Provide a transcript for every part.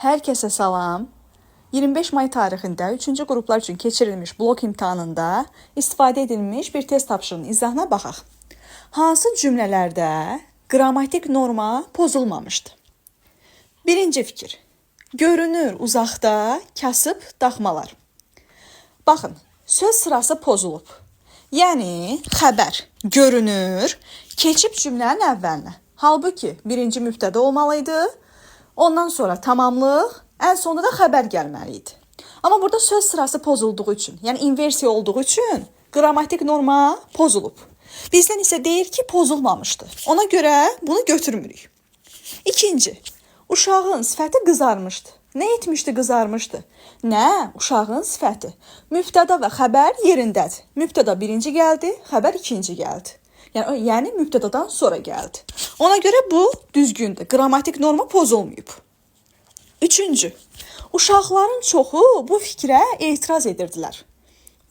Hər kəsə salam. 25 may tarixində 3-cü qruplar üçün keçirilmiş blok imtahanında istifadə edilmiş bir test tapşırığının izahına baxaq. Hansı cümlələrdə qrammatik norma pozulmamışdı? Birinci fikir. Görünür uzaqda kasıb daxmalar. Baxın, söz sırası pozulub. Yəni, xəbər görünür, keçib cümlənin əvvəlinə. Halbuki birinci mübtədə olmalıydı. Ondan sonra tamamlıq, ən sonunda da xəbər gəlməli idi. Amma burada söz sırası pozulduğu üçün, yəni inversiya olduğu üçün qrammatik norma pozulub. Bizdən isə deyir ki, pozulmamışdı. Ona görə bunu götürmürük. İkinci, uşağın sifəti qızarmışdı. Nə etmişdi, qızarmışdı? Nə? Uşağın sifəti. Mübtəda və xəbər yerindədir. Mübtəda birinci gəldi, xəbər ikinci gəldi. Yəni mübtədadan sonra gəldi. Ona görə bu düzgündür. Qrammatik norma pozulmayıb. Üçüncü, uşaqların çoxu bu fikrə etiraz edirdilər.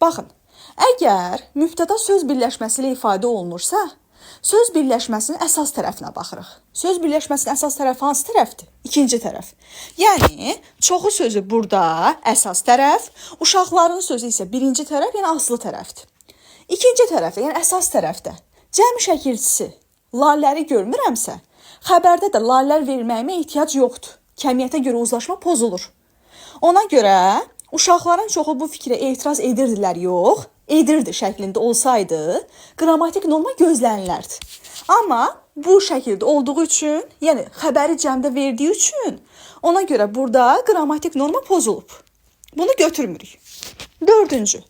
Baxın, əgər mübtəda söz birləşməsi ilə ifadə olunursa, söz birləşməsinin əsas tərəfinə baxırıq. Söz birləşməsinin əsas tərəfi hansı tərəfdir? İkinci tərəf. Yəni, çoxu sözü burada əsas tərəf, uşaqların sözü isə birinci tərəf, yəni aslı tərəfdir. İkinci tərəfdə, yəni əsas tərəfdə cəm şəkilçisi lalləri görmürəmsə, xəbərdə də lallər verilməyimə ehtiyac yoxdur. Kəmiyyətə görə uzlaşma pozulur. Ona görə uşaqların çoxu bu fikrə etiraz edirdilər, yox, edirdi şəklində olsaydı, qrammatik norma gözlənilərdi. Amma bu şəkildə olduğu üçün, yəni xəbəri cəmdə verdiyi üçün, ona görə burada qrammatik norma pozulub. Bunu götürmürük. Dördüncü,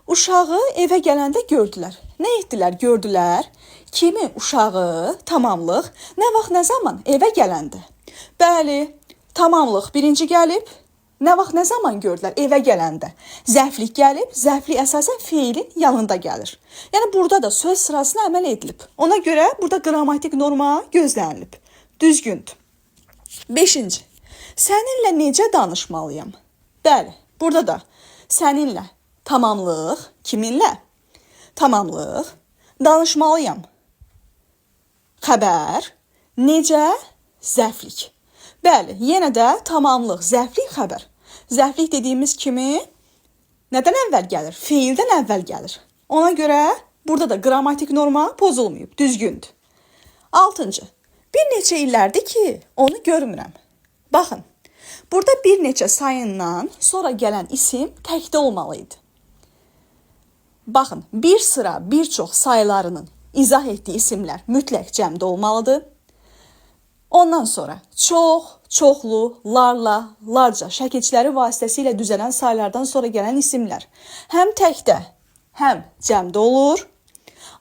uşağı evə gələndə gördülər. Nə etdilər, gördülər? Kimi uşağı, tamamlıq, nə vaxt, nə zaman evə gələndə? Bəli, tamamlıq birinci gəlib, nə vaxt, nə zaman gördülər? Evə gələndə. Zərflik gəlib, zərflik əsasən feilin yanında gəlir. Yəni, burada da söz sırasına əməl edilib. Ona görə burada qrammatik norma gözlənilib. Düzgündür. Beşinci, səninlə necə danışmalıyam? Bəli, burada da səninlə tamamlıq, kiminlə? Tamamlıq, danışmalıyam. Xəbər, necə? Zərflik. Bəli, yenə də tamamlıq, zərflik, xəbər. Zərflik dediyimiz kimi nədən əvvəl gəlir? Feildən əvvəl gəlir. Ona görə burada da qrammatik norma pozulmayıb, düzgündür. Altıncı, bir neçə illərdir ki, onu görmürəm. Baxın, burada bir neçə sayından sonra gələn isim təkdə olmalıydı. Baxın, bir sıra, bir çox sayılarının izah etdiyi isimlər mütləq cəmdə olmalıdır. Ondan sonra çox, çoxlu, larla, larca şəkilçiləri vasitəsilə düzələn saylardan sonra gələn isimlər həm təkdə, həm cəmdə olur.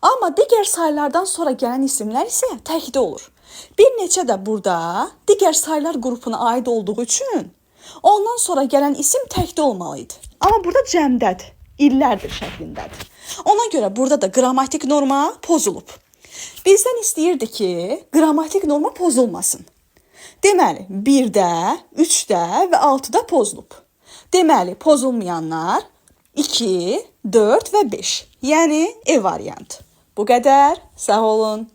Amma digər saylardan sonra gələn isimlər isə təkdə olur. Bir neçə də burada digər saylar qrupuna aid olduğu üçün ondan sonra gələn isim təkdə olmalıydı. Amma burada cəmdədir, illərdir şəklindədir. Ona görə burada da qrammatik norma pozulub. Bizdən istəyirdi ki, qrammatik norma pozulmasın. Deməli, 1-də, 3-də və 6-da pozulub. Deməli, pozulmayanlar 2, 4 və 5. Yəni, E variantı. Bu qədər. Sağ olun.